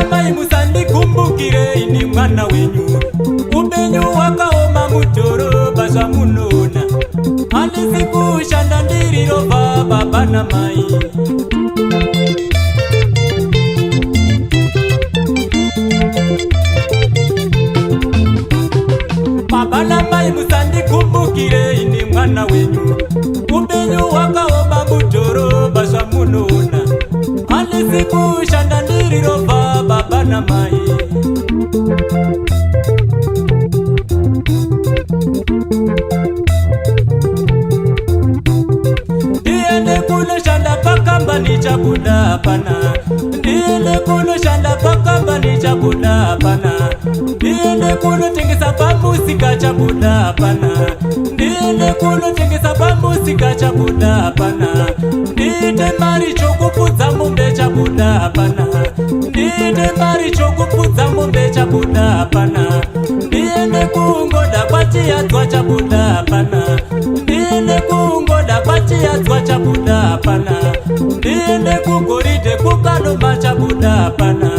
Baba mai musandikumbukire ini mwana wenyu. Upenyu wakaoma mutoro baswa munona. Handisi kushanda ndirirova baba na mai. Baba na mai musandikumbukire ini mwana wenyu. Upenyu wakaoma mutoro baswa munona. Handisi kushanda ndirirova baba na mai. Ndiende kuno shanda pakamba ni chabuda pana. Ndiende kuno shanda pakamba ni chabuda pana. Ndiende kuno tengesa pamusika chabuda pana. Ndiende kuno tengesa pamusika chabuda pana. Ndite mari chokupudza mombe chabuda pana. Ndite mari chokupudza mombe chabuda pana. Ndiende kungoda kwachiyadzwa chabuda pana. Ndiende kungoda kwachiyadzwa chabuda pana. Ndiende kugoride kukanoma chabuda pana.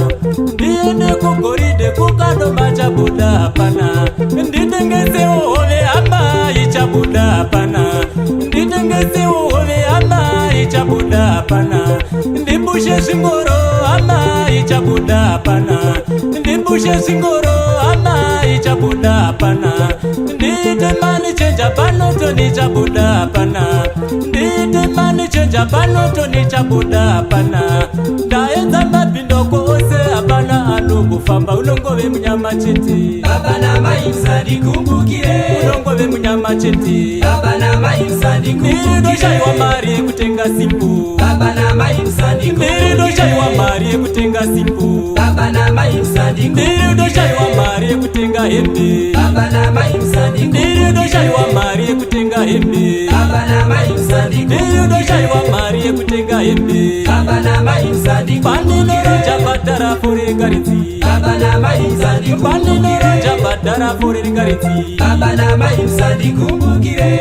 Ndiende kugoride kukanoma chabuda pana. Nditengese uhove amai chabuda pana. Nditengese uhove amai chabuda pana. Ndibushe zvingoro amai chabuda pana. Ndibushe zvingoro amai chabuda pana. Ndite mani chenja panoto ni chabuda pana. Ndite mani chenja panoto ni chabuda pana. Ndaenza mapindoko ose apana anokufamba unongove munyama chete. Baba na mai musandikumbukire. Unongove munyama chete. Baba na mai musandikumbukire. Ndidoshaiwa mari yekutenga simbu. Baba na mai musandikumbukire. Ndidoshaiwa mari yekutenga simbu. Baba na mai musandikumbukire. Ndidoshaiwa mari yekutenga hembe. Baba na mai musandikumbukire. Ndidoshaiwa mari yekutenga hembe. Baba na mai musandikumbukire. Ndidoshaiwa mari yekutenga hembe. Baba na mai musandikumbukire. Pandinoro chabhadhara fore garitsi. Baba na mai musandikumbukire. Pandinoro chabhadhara fore garitsi. Baba na mai musandikumbukire.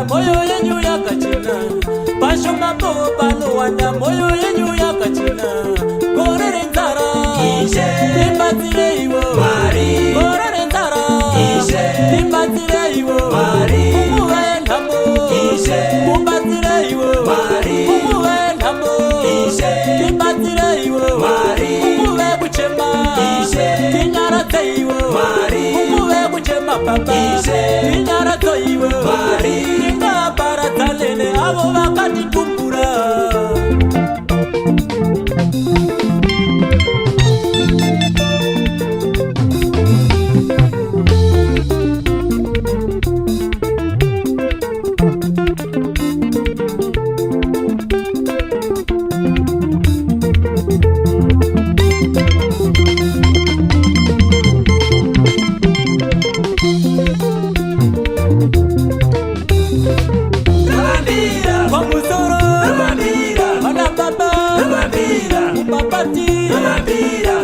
moyo yenyu yakachena, pasho makopa no wanda moyo yenyu yakachena. Gorere nzara, nimbatire iwo Mari. Gorere nzara, nimbatire iwo Mari. Umuwe namo, nimbatire iwo Mari. Umuwe namo, nimbatire ije inyarato iwe Mari inabaratalele abo bakatikumbura Nabambira